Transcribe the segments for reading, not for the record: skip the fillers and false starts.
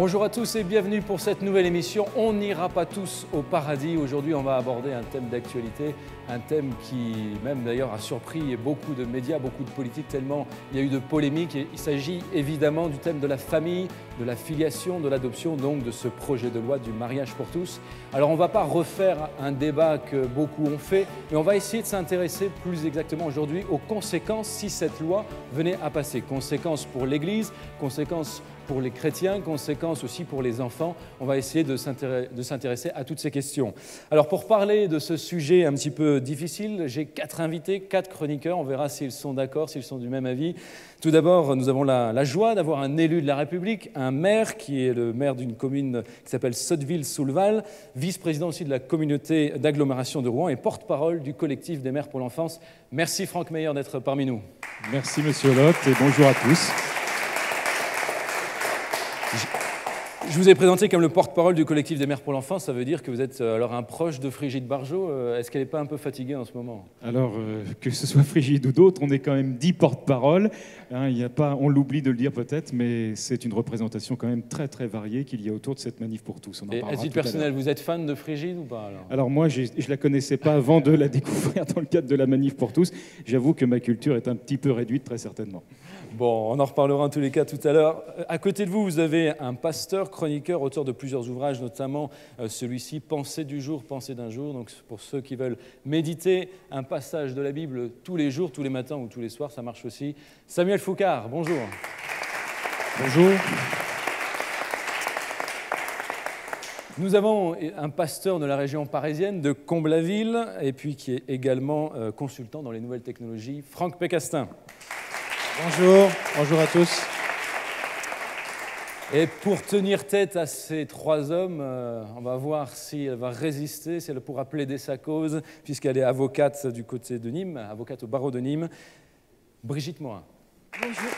Bonjour à tous et bienvenue pour cette nouvelle émission. On n'ira pas tous au paradis. Aujourd'hui, on va aborder un thème d'actualité, un thème qui même d'ailleurs a surpris beaucoup de médias, beaucoup de politiques, tellement il y a eu de polémiques. Et il s'agit évidemment du thème de la famille, de la filiation, de l'adoption, donc de ce projet de loi du mariage pour tous. Alors on ne va pas refaire un débat que beaucoup ont fait, mais on va essayer de s'intéresser plus exactement aujourd'hui aux conséquences si cette loi venait à passer. Conséquences pour l'Église, conséquences pour les chrétiens, conséquences aussi pour les enfants. On va essayer de s'intéresser à toutes ces questions. Alors pour parler de ce sujet un petit peu difficile, j'ai 4 invités, 4 chroniqueurs. On verra s'ils sont d'accord, s'ils sont du même avis. Tout d'abord, nous avons la joie d'avoir un élu de la République, un maire qui est le maire d'une commune qui s'appelle Sotteville-sous-le-Val, vice-président aussi de la communauté d'agglomération de Rouen et porte-parole du collectif des maires pour l'enfance. Merci Franck Meyer d'être parmi nous. Merci Monsieur Lotte et bonjour à tous. Je vous ai présenté comme le porte-parole du collectif des mères pour l'enfance. Ça veut dire que vous êtes alors un proche de Frigide Barjot. Est-ce qu'elle n'est pas un peu fatiguée en ce moment? Alors, que ce soit Frigide ou d'autres, on est quand même 10 porte-parole. Hein, on l'oublie de le dire peut-être, mais c'est une représentation quand même très très variée qu'il y a autour de cette manif pour tous. Et à titre personnel, vous êtes fan de Frigide ou pas alors moi, je ne la connaissais pas avant de la découvrir dans le cadre de la manif pour tous. J'avoue que ma culture est un petit peu réduite, très certainement. Bon, on en reparlera en tous les cas tout à l'heure. À côté de vous, vous avez un pasteur, chroniqueur, auteur de plusieurs ouvrages, notamment celui-ci, Pensée du jour, Pensée d'un jour. Donc pour ceux qui veulent méditer un passage de la Bible tous les jours, tous les matins ou tous les soirs, ça marche aussi. Samuel Foucard, bonjour. Bonjour. Nous avons un pasteur de la région parisienne, de Comble-la-Ville, et puis qui est également consultant dans les nouvelles technologies, Franck Pécastin. Bonjour à tous. Et pour tenir tête à ces 3 hommes, on va voir si elle va résister, si elle pourra plaider sa cause, puisqu'elle est avocate du côté de Nîmes, avocate au barreau de Nîmes. Brigitte Morin. Bonjour.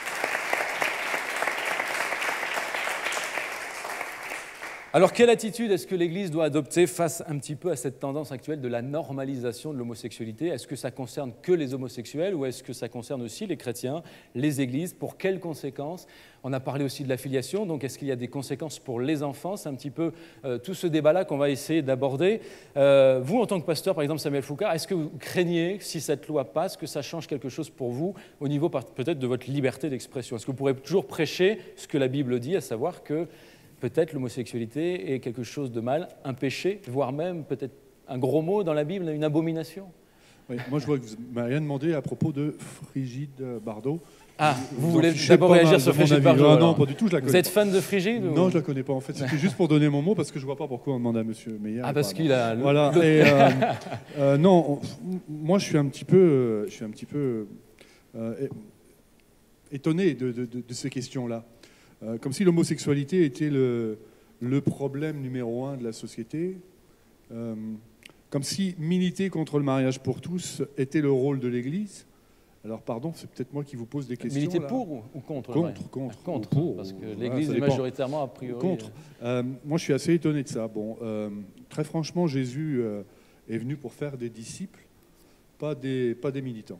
Alors, quelle attitude est-ce que l'Église doit adopter face un petit peu à cette tendance actuelle de la normalisation de l'homosexualité? Est-ce que ça concerne que les homosexuels ou est-ce que ça concerne aussi les chrétiens, les églises? Pour quelles conséquences? On a parlé aussi de la filiation, donc est-ce qu'il y a des conséquences pour les enfants? C'est un petit peu tout ce débat-là qu'on va essayer d'aborder. Vous, en tant que pasteur, par exemple, Samuel Foucard, est-ce que vous craignez, si cette loi passe, que ça change quelque chose pour vous au niveau peut-être de votre liberté d'expression? Est-ce que vous pourrez toujours prêcher ce que la Bible dit, à savoir que peut-être l'homosexualité est quelque chose de mal, un péché, voire même peut-être un gros mot dans la Bible, une abomination? Oui, moi, je vois que vous ne m'avez rien demandé à propos de Frigide Bardot. Ah, vous voulez d'abord réagir sur Frigide Bardot? Non, pas du tout, je la connais. Vous êtes fan de Frigide? Non, je ne la connais pas. En fait, c'était juste pour donner mon mot, parce que je ne vois pas pourquoi on demande à Monsieur Meyer. Ah, parce qu'il a... Voilà. Et, non, moi, je suis un petit peu étonné de ces questions-là. Comme si l'homosexualité était le problème numéro 1 de la société, comme si militer contre le mariage pour tous était le rôle de l'Église. Alors pardon, c'est peut-être moi qui vous pose des questions. Militer là. pour ou contre? Contre, pour, parce que l'Église est majoritairement a priori... Contre. Moi, je suis assez étonné de ça. Bon, très franchement, Jésus est venu pour faire des disciples, pas des militants.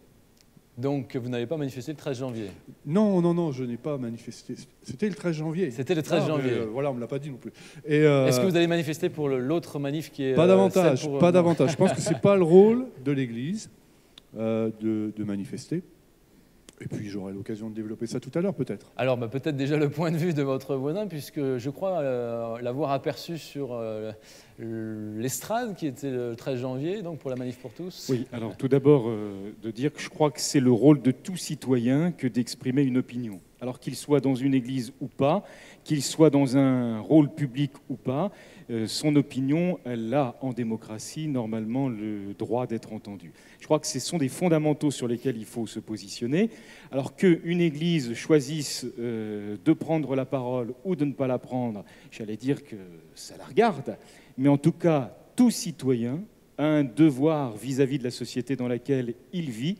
Donc, vous n'avez pas manifesté le 13 janvier? Non, je n'ai pas manifesté. C'était le 13 janvier. C'était le 13 janvier. Voilà, on ne me l'a pas dit non plus. Est-ce que vous allez manifester pour l'autre manif qui est... Pas davantage, pas davantage. Je pense que ce n'est pas le rôle de l'Église de manifester. Et puis, j'aurai l'occasion de développer ça tout à l'heure, peut-être. Alors, peut-être déjà le point de vue de votre voisin, puisque je crois l'avoir aperçu sur l'estrade, qui était le 13 janvier, donc pour la Manif pour tous. Oui, alors tout d'abord, de dire que je crois que c'est le rôle de tout citoyen que d'exprimer une opinion. Alors qu'il soit dans une église ou pas, qu'il soit dans un rôle public ou pas, son opinion, elle a en démocratie normalement le droit d'être entendue. Je crois que ce sont des fondamentaux sur lesquels il faut se positionner. Alors qu'une église choisisse de prendre la parole ou de ne pas la prendre, j'allais dire que ça la regarde. Mais en tout cas, tout citoyen a un devoir vis-à-vis de la société dans laquelle il vit,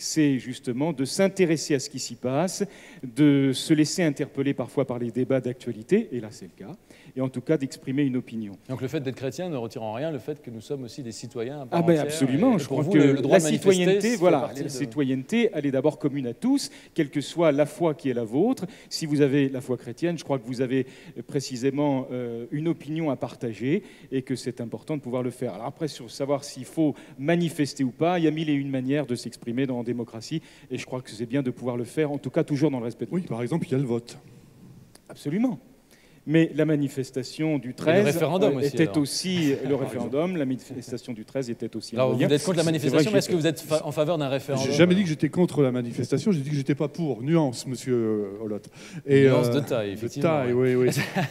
c'est justement de s'intéresser à ce qui s'y passe, de se laisser interpeller parfois par les débats d'actualité, et là c'est le cas, et en tout cas d'exprimer une opinion. Donc le fait d'être chrétien ne retire en rien le fait que nous sommes aussi des citoyens à part ben entière, absolument, je crois que le droit la de citoyenneté, voilà, la citoyenneté, elle est d'abord commune à tous, quelle que soit la foi qui est la vôtre. Si vous avez la foi chrétienne, je crois que vous avez précisément une opinion à partager et que c'est important de pouvoir le faire. Alors après, sur savoir s'il faut manifester ou pas, il y a mille et une manières de s'exprimer en démocratie et je crois que c'est bien de pouvoir le faire, en tout cas toujours dans le respect de l'autre. Oui, par exemple, il y a le vote. Absolument. Mais la manifestation du 13 le référendum aussi, était alors. aussi le référendum. La manifestation du 13 était aussi. Alors, vous êtes contre la manifestation, mais est-ce que vous êtes en faveur d'un référendum? J'ai jamais dit que j'étais contre la manifestation, j'ai dit que j'étais pas pour. Nuance, monsieur Hollotte. Nuance de taille, effectivement. De taille, oui.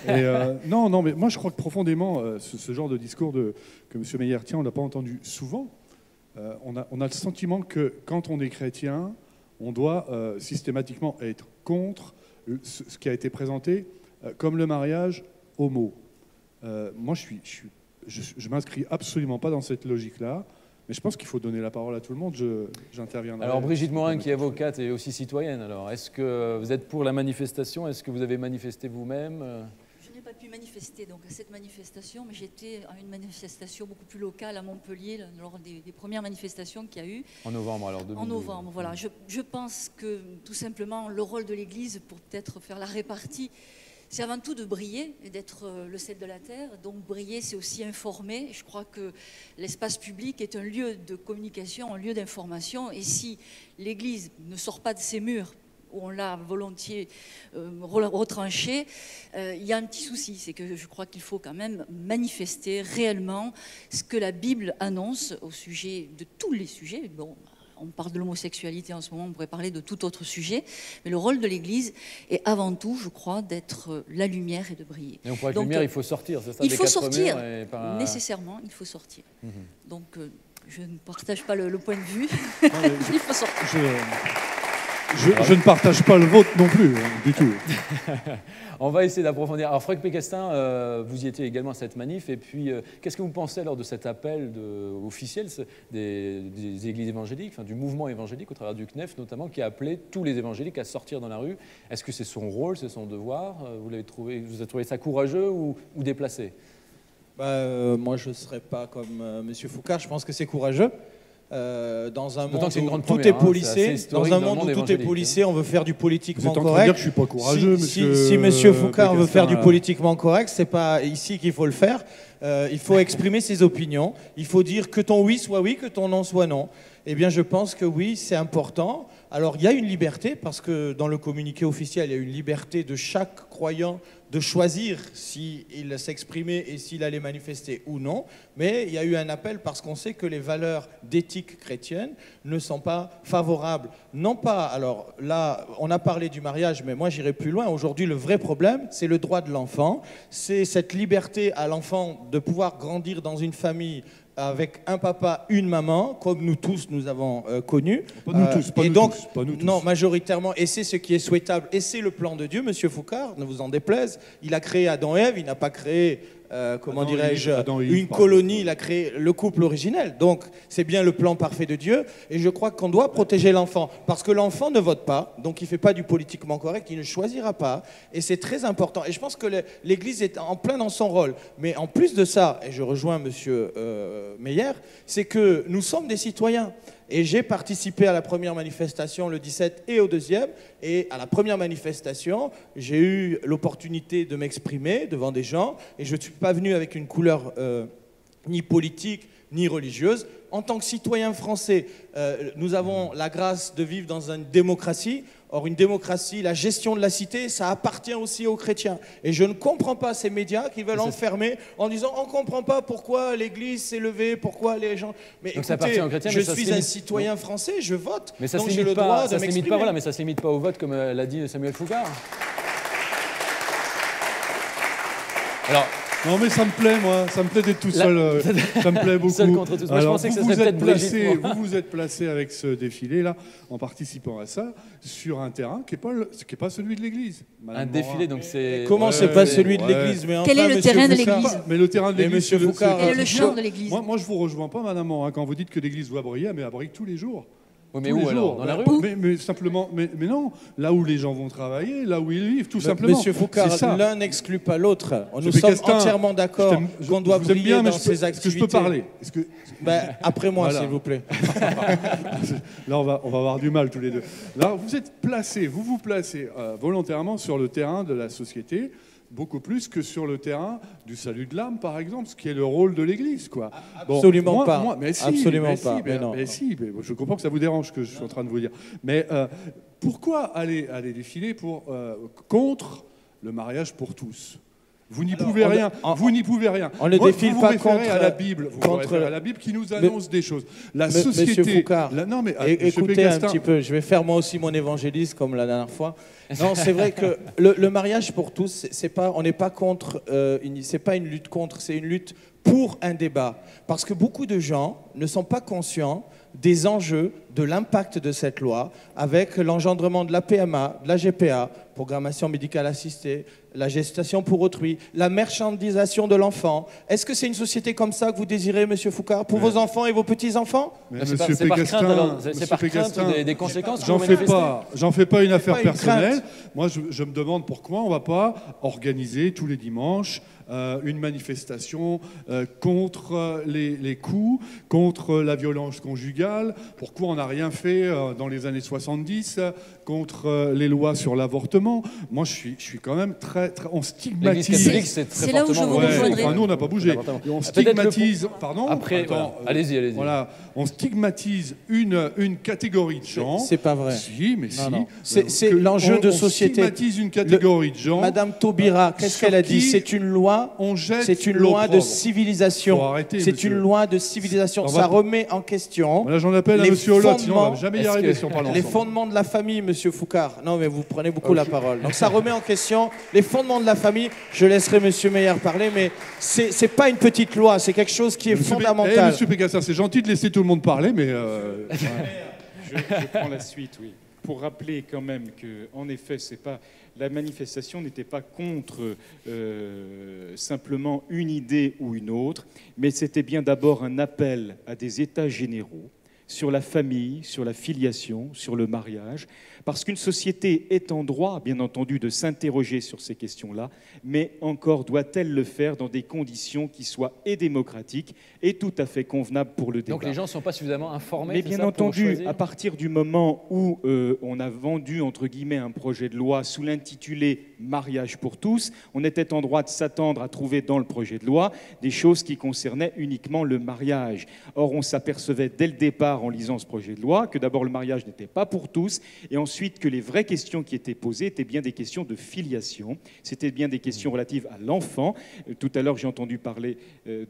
Et, non, mais moi je crois que profondément, ce genre de discours que monsieur Meyer tient, on l'a pas entendu souvent. On a le sentiment que quand on est chrétien, on doit systématiquement être contre ce qui a été présenté comme le mariage homo. Moi, je m'inscris absolument pas dans cette logique-là, mais je pense qu'il faut donner la parole à tout le monde. J'interviendrai. Alors, Brigitte Morin, qui est avocate et aussi citoyenne, alors, est-ce que vous êtes pour la manifestation? Est-ce que vous avez manifesté vous-même? Je n'ai pas pu manifester donc, à cette manifestation, mais j'étais à une manifestation beaucoup plus locale à Montpellier, lors des premières manifestations qu'il y a eu. En novembre, alors 2012. En novembre, voilà. Je pense que, tout simplement, le rôle de l'Église, pour peut-être faire la répartie, c'est avant tout de briller et d'être le sel de la terre. Donc briller, c'est aussi informer. Je crois que l'espace public est un lieu de communication, un lieu d'information. Et si l'Église ne sort pas de ses murs, où on l'a volontiers retranché, il y a un petit souci. C'est que je crois qu'il faut quand même manifester réellement ce que la Bible annonce au sujet de tous les sujets. Bon, on parle de l'homosexualité en ce moment, on pourrait parler de tout autre sujet, mais le rôle de l'Église est avant tout, je crois, d'être la lumière et de briller. Et on pourrait être lumière, il faut sortir, c'est ça? Il faut sortir, nécessairement, il faut sortir. Donc, je ne partage pas le point de vue, il faut sortir. Je ne partage pas le vôtre non plus, du tout. On va essayer d'approfondir. Alors, Franck Pécastin, vous y étiez également à cette manif. Et puis, qu'est-ce que vous pensez alors de cet appel officiel des églises évangéliques, enfin, du mouvement évangélique au travers du CNEF notamment, qui a appelé tous les évangéliques à sortir dans la rue? Est-ce que c'est son rôle, c'est son devoir? Vous avez trouvé ça courageux ou déplacé? Moi, je ne serais pas comme M. Foucard. Je pense que c'est courageux. Dans un monde où tout est policé, on veut faire du politiquement correct. Vous êtes en train de dire que je suis pas courageux, si M. Foucard veut faire du politiquement correct, c'est pas ici qu'il faut le faire. Il faut exprimer ses opinions. Il faut dire que ton oui soit oui, que ton non soit non. Eh bien, je pense que oui, c'est important. Alors, il y a une liberté, parce que dans le communiqué officiel, il y a une liberté de chaque croyant de choisir s'il s'exprimait et s'il allait manifester ou non. Mais il y a eu un appel parce qu'on sait que les valeurs d'éthique chrétienne ne sont pas favorables. Non pas, alors là, on a parlé du mariage, mais moi j'irai plus loin. Aujourd'hui, le vrai problème, c'est le droit de l'enfant. C'est cette liberté à l'enfant de pouvoir grandir dans une famille avec un papa, une maman, comme nous tous nous avons connu. Pas nous tous, pas et nous donc, tous, pas nous tous. Non, majoritairement, et c'est ce qui est souhaitable, et c'est le plan de Dieu, Monsieur Foucard, ne vous en déplaise. Il a créé Adam et Ève, il n'a pas créé, comment dirais-je, une colonie, il a créé le couple originel. Donc, c'est bien le plan parfait de Dieu, et je crois qu'on doit protéger l'enfant, parce que l'enfant ne vote pas, donc il ne fait pas du politiquement correct, il ne choisira pas, et c'est très important. Et je pense que l'Église est en plein dans son rôle. Mais en plus de ça, et je rejoins Monsieur Meyer, c'est que nous sommes des citoyens. Et j'ai participé à la première manifestation le 17 et au deuxième. Et à la première manifestation, j'ai eu l'opportunité de m'exprimer devant des gens. Et je ne suis pas venu avec une couleur ni politique, ni religieuse. En tant que citoyen français, nous avons la grâce de vivre dans une démocratie. Or, une démocratie, la gestion de la cité, ça appartient aussi aux chrétiens. Et je ne comprends pas ces médias qui veulent enfermer en disant on ne comprend pas pourquoi l'Église s'est levée, pourquoi les gens... Mais donc écoutez, chrétiens, je suis un citoyen français, je vote, mais ça donc j'ai le droit de m'exprimer. Voilà, mais ça ne se limite pas au vote, comme l'a dit Samuel Foucard. Alors... Non mais ça me plaît, moi, ça me plaît d'être tout seul, ça me plaît beaucoup. Seul contre tous. Moi, alors, je pensais que ça serait peut-être vous vous êtes placé avec ce défilé-là, en participant à ça, sur un terrain qui n'est pas celui de l'Église. Un défilé, donc c'est... Comment c'est pas celui de l'Église? Quel est le terrain de l'Église? Mais le terrain de l'Église, Monsieur Foucard, quel est le champ de l'Église? Moi, je vous rejoins pas, Madame Morin, quand vous dites que l'Église doit briller, mais elle brille tous les jours. Oui, mais tous où les alors? jours. Dans la rue? Mais simplement, mais non, là où les gens vont travailler, là où ils vivent, tout simplement. Monsieur Foucard, l'un n'exclut pas l'autre. Nous sommes entièrement d'accord qu'on doit briller dans ces activités. Est-ce que je peux parler? Après moi, s'il vous plaît. Là, on va avoir du mal tous les deux. Là, vous vous placez volontairement sur le terrain de la société, beaucoup plus que sur le terrain du salut de l'âme, par exemple, ce qui est le rôle de l'Église, quoi. Absolument pas. Absolument pas. Mais je comprends que ça vous dérange ce que je suis en train de vous dire. Mais pourquoi aller défiler contre le mariage pour tous? Vous n'y pouvez rien. Vous n'y pouvez rien. On ne défile pas contre à la Bible. Vous référez à la Bible qui nous annonce des choses. La société. Monsieur Foucard, non mais écoutez un petit peu. Je vais faire moi aussi mon évangéliste comme la dernière fois. Non, c'est vrai que le mariage pour tous, on n'est pas contre. C'est pas une lutte contre. C'est une lutte pour un débat. Parce que beaucoup de gens ne sont pas conscients des enjeux, de l'impact de cette loi, avec l'engendrement de la PMA, de la GPA, programmation médicale assistée, la gestation pour autrui, la marchandisation de l'enfant. Est-ce que c'est une société comme ça que vous désirez, Monsieur Foucard, pour vos enfants et vos petits-enfants? C'est par crainte des conséquences. J'en fais pas une affaire personnelle. Moi, je me demande pourquoi on ne va pas organiser tous les dimanches une manifestation contre les coups, contre la violence conjugale. Pourquoi on n'a rien fait dans les années 70 contre les lois sur l'avortement? Moi, je suis quand même très... On stigmatise... C'est là où je vous rejoindrai. Nous, on n'a pas bougé. On stigmatise... Pardon. Après, allez-y. Voilà, on stigmatise une catégorie de gens. C'est pas vrai. Si, mais non. C'est l'enjeu de société. On stigmatise une catégorie de gens. Madame Taubira, qu'est-ce qu'elle a dit? C'est une loi. C'est une loi de civilisation. C'est une loi de civilisation. Ça remet en question. Là, j'en appelle à Monsieur Hollande, sinon on ne va jamais y arriver si on parle ensemble. Les fondements de la famille, Monsieur Foucard. Non, mais vous prenez beaucoup la parole. Donc ça remet en question les fondements de la famille. Je laisserai Monsieur Meyer parler, mais c'est pas une petite loi. C'est quelque chose qui est fondamental. Monsieur Pégassar, c'est gentil de laisser tout le monde parler, mais je prends la suite, oui. Pour rappeler quand même que, en effet, la manifestation n'était pas contre simplement une idée ou une autre, mais c'était bien d'abord un appel à des états généraux sur la famille, sur la filiation, sur le mariage, parce qu'une société est en droit, bien entendu, de s'interroger sur ces questions-là, mais encore doit-elle le faire dans des conditions qui soient et démocratiques et tout à fait convenables pour le débat. Donc les gens ne sont pas suffisamment informés. Mais bien entendu, à partir du moment où on a vendu, entre guillemets, un projet de loi sous l'intitulé « Mariage pour tous », on était en droit de s'attendre à trouver dans le projet de loi des choses qui concernaient uniquement le mariage. Or, on s'apercevait dès le départ, en lisant ce projet de loi, que d'abord le mariage n'était pas pour tous, et ensuite que les vraies questions qui étaient posées étaient bien des questions de filiation, c'était bien des questions relatives à l'enfant. Tout à l'heure, j'ai entendu parler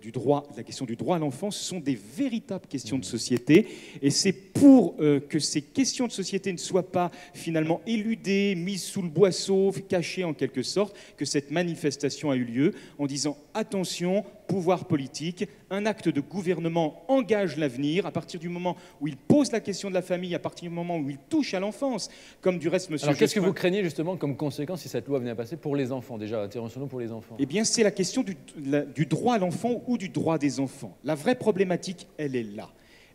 du droit, de la question du droit à l'enfant. Ce sont des véritables questions de société, et c'est pour que ces questions de société ne soient pas finalement éludées, mises sous le boisseau, cachées en quelque sorte, que cette manifestation a eu lieu, en disant attention, pouvoir politique, un acte de gouvernement engage l'avenir à partir du moment où il pose la question de la famille, à partir du moment où il touche à l'enfance, comme du reste, monsieur. Alors qu'est-ce que vous craignez justement comme conséquence si cette loi venait à passer pour les enfants, déjà, intervention pour les enfants? Eh bien, c'est la question du droit à l'enfant ou du droit des enfants. La vraie problématique, elle est là.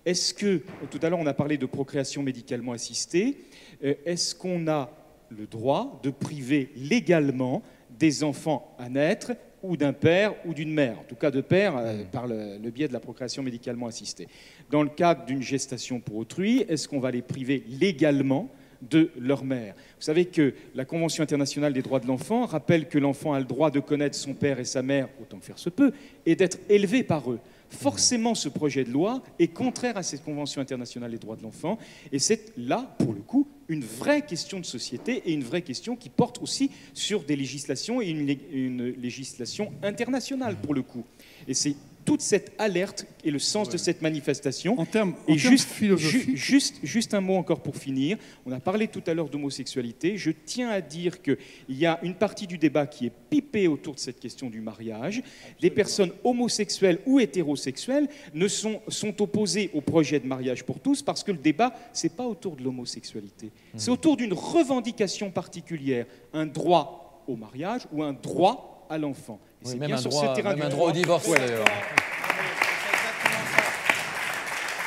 Est-ce que, tout à l'heure on a parlé de procréation médicalement assistée, est-ce qu'on a le droit de priver légalement des enfants à naître ou d'un père ou d'une mère, en tout cas de père par le biais de la procréation médicalement assistée. Dans le cadre d'une gestation pour autrui, est-ce qu'on va les priver légalement de leur mère? Vous savez que la Convention internationale des droits de l'enfant rappelle que l'enfant a le droit de connaître son père et sa mère, autant que faire se peut, et d'être élevé par eux. Forcément, ce projet de loi est contraire à cette Convention internationale des droits de l'enfant, et c'est là, pour le coup, une vraie question de société et une vraie question qui porte aussi sur des législations et une législation internationale, pour le coup. Et c'est toute cette alerte et le sens de cette manifestation. En termes philosophiques. Juste un mot encore pour finir. On a parlé tout à l'heure d'homosexualité. Je tiens à dire qu'il y a une partie du débat qui est pipée autour de cette question du mariage. Les personnes homosexuelles ou hétérosexuelles sont opposées au projet de mariage pour tous parce que le débat, c'est pas autour de l'homosexualité. C'est autour d'une revendication particulière, un droit au mariage ou un droit à l'enfant. Oui, même un droit au divorce, ouais, d'ailleurs.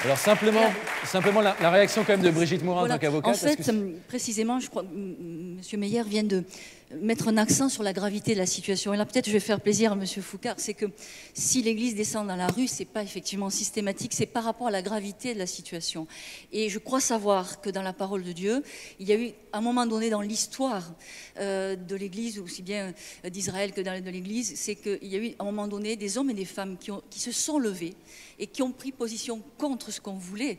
Alors simplement la réaction quand même de Brigitte Morin en tant qu'avocate. En fait, précisément, je crois que M. Meyer vient de mettre un accent sur la gravité de la situation. Et là, peut-être je vais faire plaisir à M. Foucard, c'est que si l'Église descend dans la rue, c'est pas effectivement systématique, c'est par rapport à la gravité de la situation. Et je crois savoir que dans la parole de Dieu, il y a eu, à un moment donné dans l'histoire de l'Église, aussi bien d'Israël que de l'Église, c'est qu'il y a eu, à un moment donné, des hommes et des femmes qui se sont levés et qui ont pris position contre ce qu'on voulait,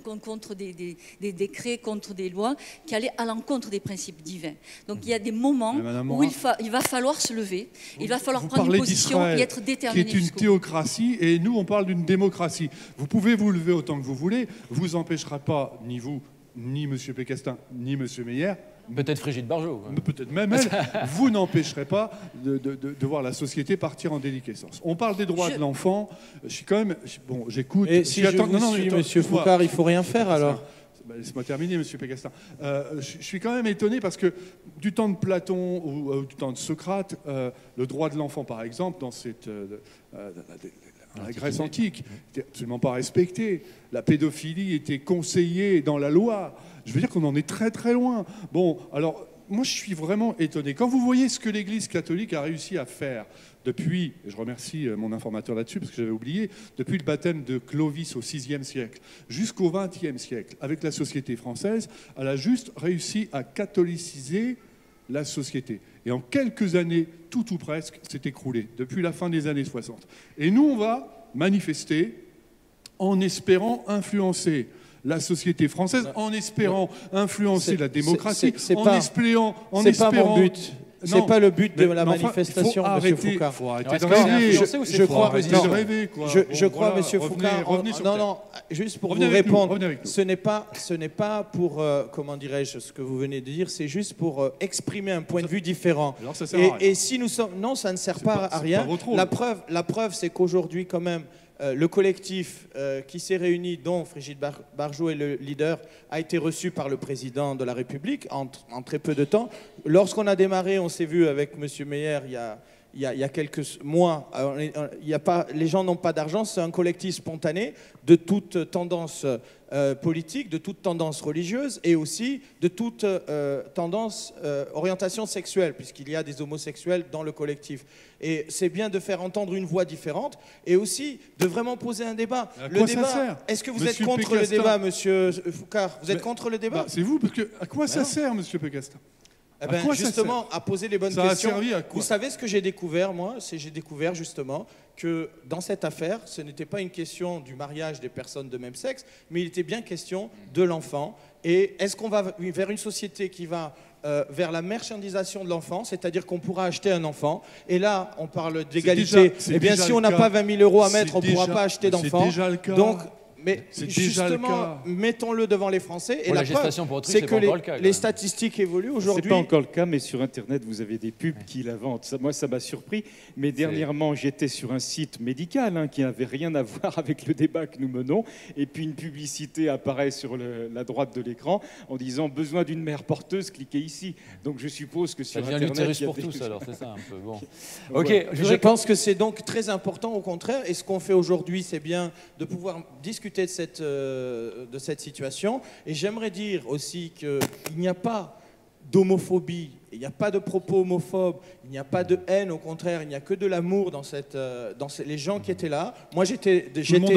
contre des décrets, contre des lois, qui allaient à l'encontre des principes divins. Donc il y a des moments où il va falloir se lever, il va falloir prendre une position et être déterminé. Qui est une théocratie, et nous on parle d'une démocratie. Vous pouvez vous lever autant que vous voulez, vous empêchera pas, ni vous, ni M. Pécastin, ni M. Meyer. Peut-être Brigitte Bardot. Peut-être même elle. Vous n'empêcherez pas de voir la société partir en déliquescence. On parle des droits de l'enfant. Je suis quand même... Bon, j'écoute... Et si M. Foucard, il ne faut rien faire alors. Laissez-moi terminer, M. Pécastin. Je suis quand même étonné parce que du temps de Platon ou du temps de Socrate, le droit de l'enfant, par exemple, dans la Grèce antique, n'était absolument pas respecté. La pédophilie était conseillée dans la loi. Je veux dire qu'on en est très très loin. Bon, alors, moi je suis vraiment étonné. Quand vous voyez ce que l'Église catholique a réussi à faire depuis, et je remercie mon informateur là-dessus parce que j'avais oublié, depuis le baptême de Clovis au VIe siècle jusqu'au XXe siècle, avec la société française, elle a juste réussi à catholiciser la société. Et en quelques années, tout ou presque, s'est écroulé, depuis la fin des années 60. Et nous, on va manifester en espérant influencer la société française, en espérant influencer la démocratie, en espérant... C'est pas mon but. C'est pas le but de la manifestation, M. Foucard. Faut arrêter de rêver. Je crois, M. Foucard... Non, juste pour vous répondre, ce n'est pas pour, comment dirais-je, ce que vous venez de dire, c'est juste pour exprimer un point de vue différent. Et si nous sommes... Non, ça ne sert pas à rien. La preuve, c'est qu'aujourd'hui, quand même, le collectif qui s'est réuni, dont Brigitte Bardot est le leader, a été reçu par le président de la République en très peu de temps. Lorsqu'on a démarré, on s'est vu avec M. Meyer il y a quelques mois. Les gens n'ont pas d'argent, c'est un collectif spontané de toute tendance politique, de toute tendance religieuse et aussi de toute tendance orientation sexuelle, puisqu'il y a des homosexuels dans le collectif. Et c'est bien de faire entendre une voix différente et aussi de vraiment poser un débat. Le débat, est-ce que vous êtes contre le débat, M. Foucard? Vous êtes contre le débat? C'est vous, parce que à quoi ça sert, M. Pécastin? Justement, à poser les bonnes questions. Vous savez ce que j'ai découvert, moi? J'ai découvert justement que dans cette affaire, ce n'était pas une question du mariage des personnes de même sexe, mais il était bien question de l'enfant. Et est-ce qu'on va vers une société qui va vers la marchandisation de l'enfant, c'est-à-dire qu'on pourra acheter un enfant, et là, on parle d'égalité. Eh bien, si on n'a pas 20 000 € à mettre, on ne pourra pas acheter d'enfant. C'est déjà le cas. Donc, mais justement, mettons-le devant les Français. Et la gestation pour autrui, c'est que les statistiques évoluent aujourd'hui. C'est pas encore le cas, mais sur Internet, vous avez des pubs qui la vendent. Moi, ça m'a surpris. Mais dernièrement, j'étais sur un site médical qui n'avait rien à voir avec le débat que nous menons. Et puis, une publicité apparaît sur la droite de l'écran en disant « Besoin d'une mère porteuse, cliquez ici ». Donc, je suppose que sur Internet... Ça devient l'utérus pour tous, alors, c'est ça un peu. Bon. Okay, je pense que c'est donc très important, au contraire. Et ce qu'on fait aujourd'hui, c'est bien de pouvoir discuter de cette situation. Et j'aimerais dire aussi qu'il n'y a pas d'homophobie, il n'y a pas de propos homophobes, il n'y a pas de haine, au contraire, il n'y a que de l'amour dans les gens qui étaient là. Moi, j'étais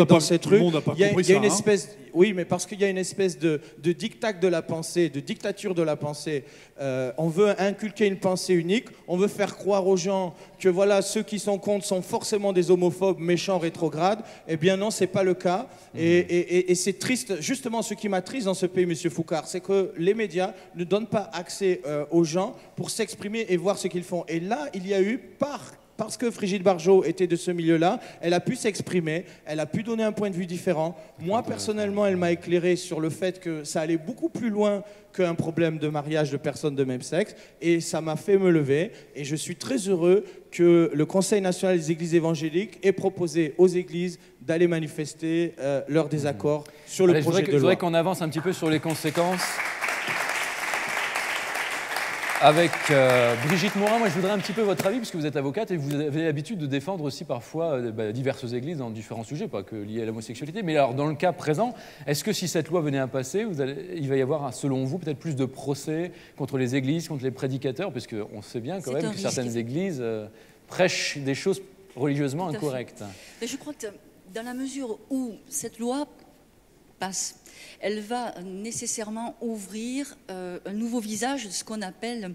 dans cette rue. Il y a une espèce... Oui, mais parce qu'il y a une espèce de diktat de la pensée, de dictature de la pensée. On veut inculquer une pensée unique, on veut faire croire aux gens que voilà, ceux qui sont contre sont forcément des homophobes, méchants, rétrogrades. Eh bien non, c'est pas le cas. Et c'est triste. Justement, ce qui m'attriste dans ce pays, M. Foucard, c'est que les médias ne donnent pas accès aux gens pour s'exprimer et voir ce qu'ils font. Et là, il y a eu, parce que Brigitte Bardot était de ce milieu-là, elle a pu s'exprimer, elle a pu donner un point de vue différent. Moi, personnellement, elle m'a éclairé sur le fait que ça allait beaucoup plus loin qu'un problème de mariage de personnes de même sexe. Et ça m'a fait me lever. Et je suis très heureux que le Conseil national des églises évangéliques ait proposé aux églises d'aller manifester leur désaccord sur le projet de loi. Je voudrais qu'on avance un petit peu sur les conséquences. Avec Brigitte Morin, moi je voudrais un petit peu votre avis, puisque vous êtes avocate et vous avez l'habitude de défendre aussi parfois diverses églises dans différents sujets, pas que liés à l'homosexualité. Mais alors dans le cas présent, est-ce que si cette loi venait à passer, il va y avoir, selon vous, peut-être plus de procès contre les églises, contre les prédicateurs, parce qu'on sait bien quand même que certaines églises prêchent des choses religieusement incorrectes. Mais je crois que dans la mesure où cette loi passe, elle va nécessairement ouvrir un nouveau visage de ce qu'on appelle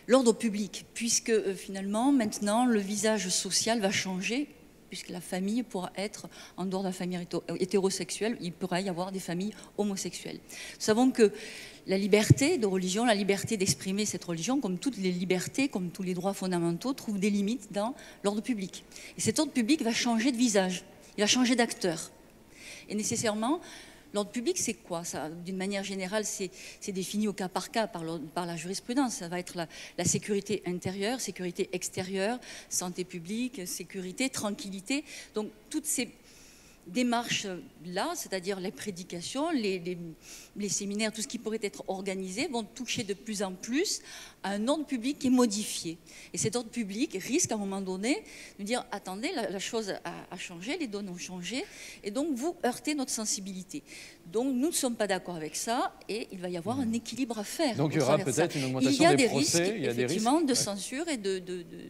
l'ordre public, puisque finalement, maintenant, le visage social va changer, puisque la famille pourra être, en dehors de la famille hétérosexuelle, il pourra y avoir des familles homosexuelles. Nous savons que la liberté de religion, la liberté d'exprimer cette religion, comme toutes les libertés, comme tous les droits fondamentaux, trouve des limites dans l'ordre public. Et cet ordre public va changer de visage, il va changer d'acteur. Et nécessairement, l'ordre public, c'est quoi? D'une manière générale, c'est défini au cas par cas par la jurisprudence. Ça va être la sécurité intérieure, sécurité extérieure, santé publique, sécurité, tranquillité. Donc, toutes ces démarches-là, c'est-à-dire les prédications, les séminaires, tout ce qui pourrait être organisé, vont toucher de plus en plus à un ordre public qui est modifié. Et cet ordre public risque à un moment donné de dire « Attendez, la chose a changé, les données ont changé, et donc vous heurtez notre sensibilité. » Donc nous ne sommes pas d'accord avec ça, et il va y avoir un équilibre à faire. Donc il y aura peut-être une augmentation des procès, il y a des risques, effectivement, de censure et de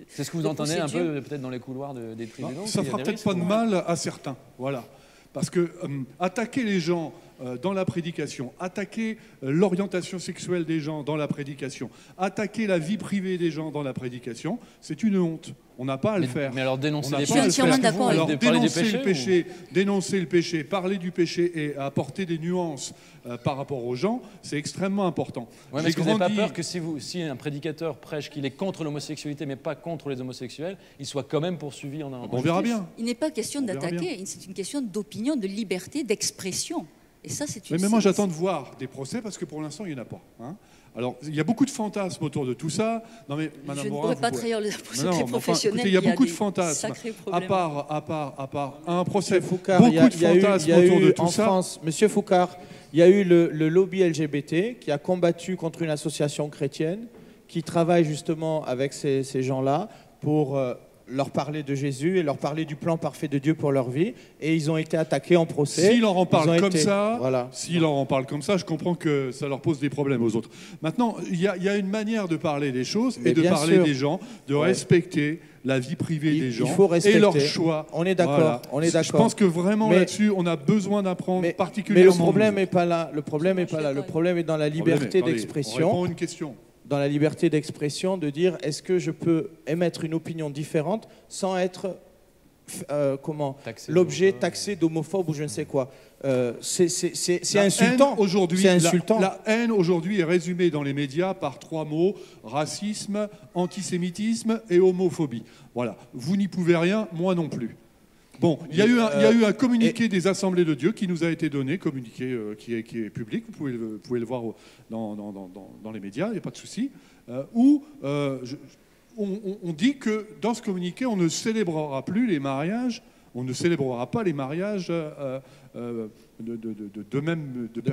c'est ce que vous entendez un peu peut-être dans les couloirs des tribunaux? Ça fera peut-être pas de mal à certains, voilà. Parce que attaquer les gens dans la prédication, attaquer l'orientation sexuelle des gens dans la prédication, attaquer la vie privée des gens dans la prédication, c'est une honte. On n'a pas à le faire. Mais alors dénoncer les péchés, je suis entièrement d'accord. Alors dénoncer le péché, parler du péché et apporter des nuances par rapport aux gens, c'est extrêmement important. Ouais, mais est-ce que vous n'avez pas peur que si un prédicateur prêche qu'il est contre l'homosexualité mais pas contre les homosexuels, il soit quand même poursuivi en On verra bien. Il n'est pas question d'attaquer, c'est une question d'opinion, de liberté, d'expression. Et ça, c'est une... Mais moi, j'attends de voir des procès parce que pour l'instant, il n'y en a pas. Hein. Alors, il y a beaucoup de fantasmes autour de tout ça. Non, mais Madame Morin, je ne pourrais pas trahir le secret professionnel. Écoutez, il y a beaucoup de fantasmes. À part un procès, Foucard, beaucoup de fantasmes autour de tout ça. France, Monsieur Foucard, il y a eu le lobby LGBT qui a combattu contre une association chrétienne qui travaille justement avec ces gens-là pour leur parler de Jésus et leur parler du plan parfait de Dieu pour leur vie, et ils ont été attaqués en procès. S'ils leur en parlent comme ça, voilà. S'ils leur en parlent comme ça, je comprends que ça leur pose des problèmes aux autres. Maintenant, il y a une manière de parler des choses et de parler des gens, de respecter la vie privée des gens et leur choix. On est d'accord. Voilà. On est d'accord. Je pense que vraiment là-dessus, on a besoin d'apprendre particulièrement. Mais le problème n'est pas là. Le problème n'est pas là. Le problème est dans la liberté d'expression. On répond à une question. Dans la liberté d'expression, de dire est-ce que je peux émettre une opinion différente sans être l'objet taxé d'homophobe ou je ne sais quoi. C'est insultant. La haine aujourd'hui est résumée dans les médias par 3 mots: racisme, antisémitisme et homophobie. Voilà. Vous n'y pouvez rien, moi non plus. Bon, il y a eu un communiqué des Assemblées de Dieu qui nous a été donné, communiqué qui est public, vous pouvez le voir dans les médias, il n'y a pas de souci, où on dit que dans ce communiqué, on ne célébrera plus les mariages, on ne célébrera pas les mariages de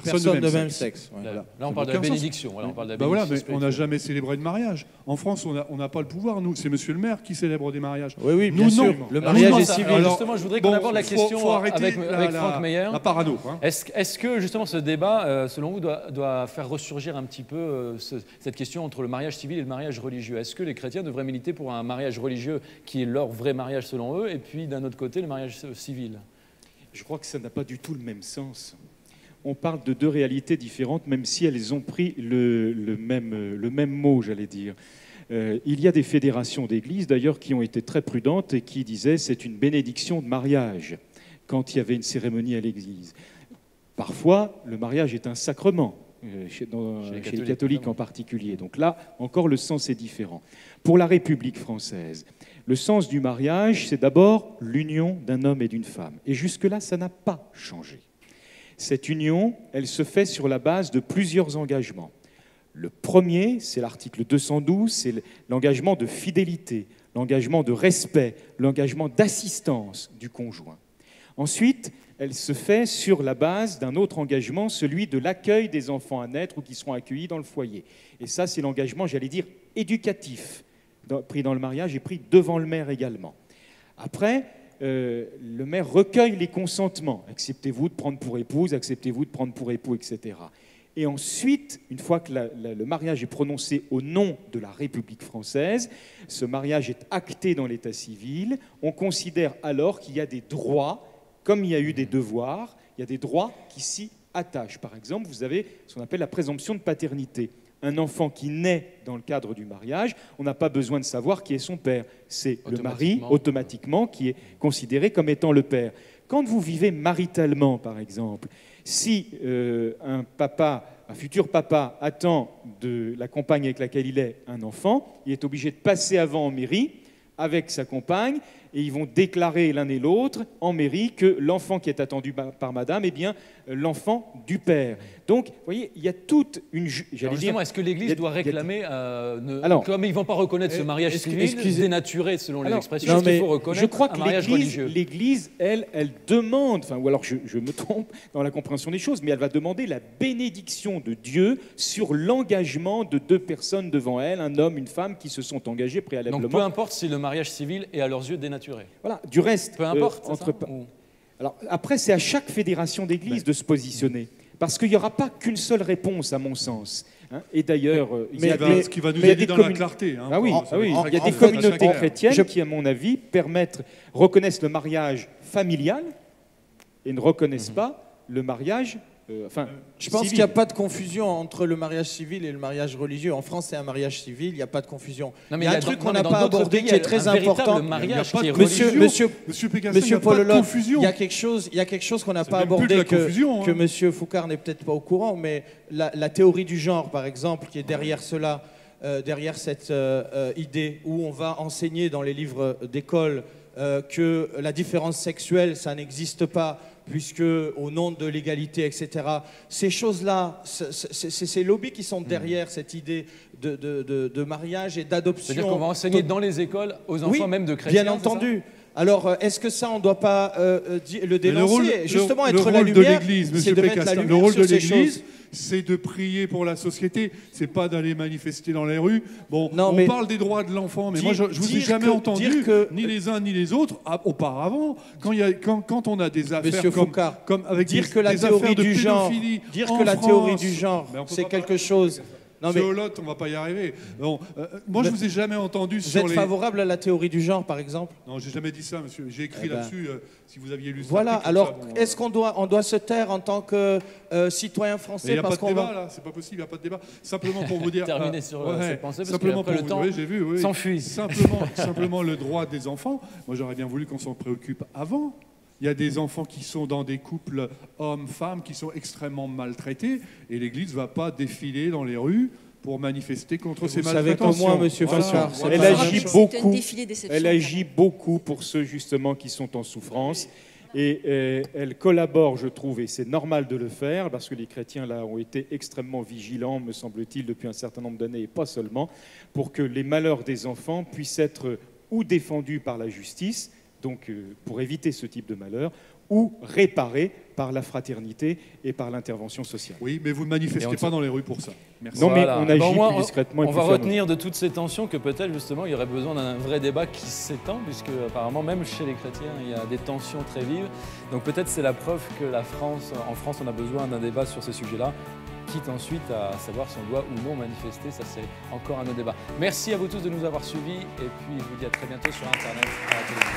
personnes de même sexe. Voilà. Là, on parle de la bénédiction. Voilà, on parle de la bénédiction. Mais on n'a jamais célébré de mariage. En France, on n'a pas le pouvoir, nous. C'est Monsieur le maire qui célèbre des mariages. Oui, nous, bien sûr. Le mariage est civil. Alors, justement, je voudrais qu'on aborde la question avec Franck Meyer. La parano. Hein. Est-ce que, justement, ce débat, selon vous, doit faire ressurgir un petit peu cette question entre le mariage civil et le mariage religieux? Est-ce que les chrétiens devraient militer pour un mariage religieux qui est leur vrai mariage, selon eux, et puis, d'un autre côté, le mariage civil? Je crois que ça n'a pas du tout le même sens. On parle de 2 réalités différentes, même si elles ont pris le même mot, j'allais dire. Il y a des fédérations d'églises, d'ailleurs, qui ont été très prudentes et qui disaient c'est une bénédiction de mariage quand il y avait une cérémonie à l'église. Parfois, le mariage est un sacrement, chez les catholiques en particulier. Donc là, encore, le sens est différent. Pour la République française, le sens du mariage, c'est d'abord l'union d'un homme et d'une femme. Et jusque-là, ça n'a pas changé. Cette union, elle se fait sur la base de plusieurs engagements. Le premier, c'est l'article 212, c'est l'engagement de fidélité, l'engagement de respect, l'engagement d'assistance du conjoint. Ensuite, elle se fait sur la base d'un autre engagement, celui de l'accueil des enfants à naître ou qui seront accueillis dans le foyer. Et ça, c'est l'engagement, j'allais dire, éducatif, pris dans le mariage et pris devant le maire également. Après, le maire recueille les consentements. Acceptez-vous de prendre pour épouse, acceptez-vous de prendre pour époux, etc. Et ensuite, une fois que le mariage est prononcé au nom de la République française, ce mariage est acté dans l'état civil, on considère alors qu'il y a des droits, comme il y a eu des devoirs, il y a des droits qui s'y attachent. Par exemple, vous avez ce qu'on appelle la présomption de paternité. Un enfant qui naît dans le cadre du mariage, on n'a pas besoin de savoir qui est son père. C'est le mari, automatiquement, qui est considéré comme étant le père. Quand vous vivez maritalement, par exemple, si un futur papa attend de la compagne avec laquelle il est un enfant, il est obligé de passer avant en mairie avec sa compagne, et ils vont déclarer l'un et l'autre en mairie que l'enfant qui est attendu par madame est bien l'enfant du père. Donc, vous voyez, il y a toute une... Justement, est-ce que l'Église doit réclamer, comme ils ne vont pas reconnaître ce mariage civil, dénaturé selon les expressions, est-ce qu'il faut reconnaître un mariage religieux ? L'Église, elle demande, ou alors je me trompe dans la compréhension des choses, mais elle va demander la bénédiction de Dieu sur l'engagement de deux personnes devant elle, un homme, une femme, qui se sont engagés préalablement. Donc peu importe si le mariage civil est à leurs yeux dénaturé. Voilà, du reste, peu importe. Alors, après, c'est à chaque fédération d'église de se positionner, parce qu'il n'y aura pas qu'une seule réponse, à mon sens. Et d'ailleurs, ce qui va nous aider dans la clarté. Ah oui, il y a des communautés chrétiennes qui, à mon avis, reconnaissent le mariage familial et ne reconnaissent pas le mariage. Je pense qu'il n'y a pas de confusion entre le mariage civil et le mariage religieux. En France, c'est un mariage civil, il n'y a pas de confusion. Non, mais il y a un truc qu'on n'a pas abordé qui est très important. Monsieur Paul Lolotte, il y a quelque chose qu'on n'a pas abordé que Monsieur Foucard n'est peut-être pas au courant, mais la théorie du genre, par exemple, qui est derrière cela, derrière cette idée où on va enseigner dans les livres d'école que la différence sexuelle, ça n'existe pas, puisque au nom de l'égalité, etc. Ces choses-là, c'est ces lobbies qui sont derrière cette idée de mariage et d'adoption. C'est-à-dire qu'on va enseigner dans les écoles aux enfants même de chrétiens. Bien entendu. Alors, est-ce que ça, on ne doit pas le dénoncer ? Justement, être la lumière, c'est de mettre la lumière sur ces choses. Le rôle de l'Église, c'est de prier pour la société, c'est pas d'aller manifester dans les rues. Bon, on parle des droits de l'enfant, mais moi, je vous ai jamais entendu, ni les uns ni les autres, auparavant, quand on a des affaires comme avec dire que la théorie du genre, dire que la théorie du genre, c'est quelque chose. Monsieur Holotte, on ne va pas y arriver. Bon, moi, je ne vous ai jamais entendu sur les... Vous êtes favorable à la théorie du genre, par exemple ? Non, je n'ai jamais dit ça, monsieur. J'ai écrit là-dessus, si vous aviez lu ça. Voilà, alors, est-ce qu'on doit se taire en tant que citoyen français ? Il n'y a pas de débat, là. C'est pas possible, il n'y a pas de débat. Simplement pour vous dire... Terminer sur ces pensées, parce qu'après le temps s'enfuit. Simplement le droit des enfants. Moi, j'aurais bien voulu qu'on s'en préoccupe avant. Il y a des enfants qui sont dans des couples hommes-femmes qui sont extrêmement maltraités et l'Église ne va pas défiler dans les rues pour manifester contre ces maltraitances. Vous savez comme moi, monsieur Foucard, elle agit beaucoup pour ceux justement qui sont en souffrance et elle collabore, je trouve, et c'est normal de le faire parce que les chrétiens là ont été extrêmement vigilants, me semble-t-il, depuis un certain nombre d'années et pas seulement, pour que les malheurs des enfants puissent être ou défendus par la justice, donc pour éviter ce type de malheur, ou réparés par la fraternité et par l'intervention sociale. Oui, mais vous ne manifestez pas dans les rues pour ça. Merci. Non, mais on agit plus discrètement. On va retenir de toutes ces tensions que peut-être justement il y aurait besoin d'un vrai débat qui s'étend, puisque apparemment même chez les chrétiens il y a des tensions très vives. Donc peut-être c'est la preuve que en France on a besoin d'un débat sur ces sujets-là, quitte ensuite à savoir si on doit ou non manifester, ça c'est encore un autre débat. Merci à vous tous de nous avoir suivis et puis je vous dis à très bientôt sur Internet, à la télévision.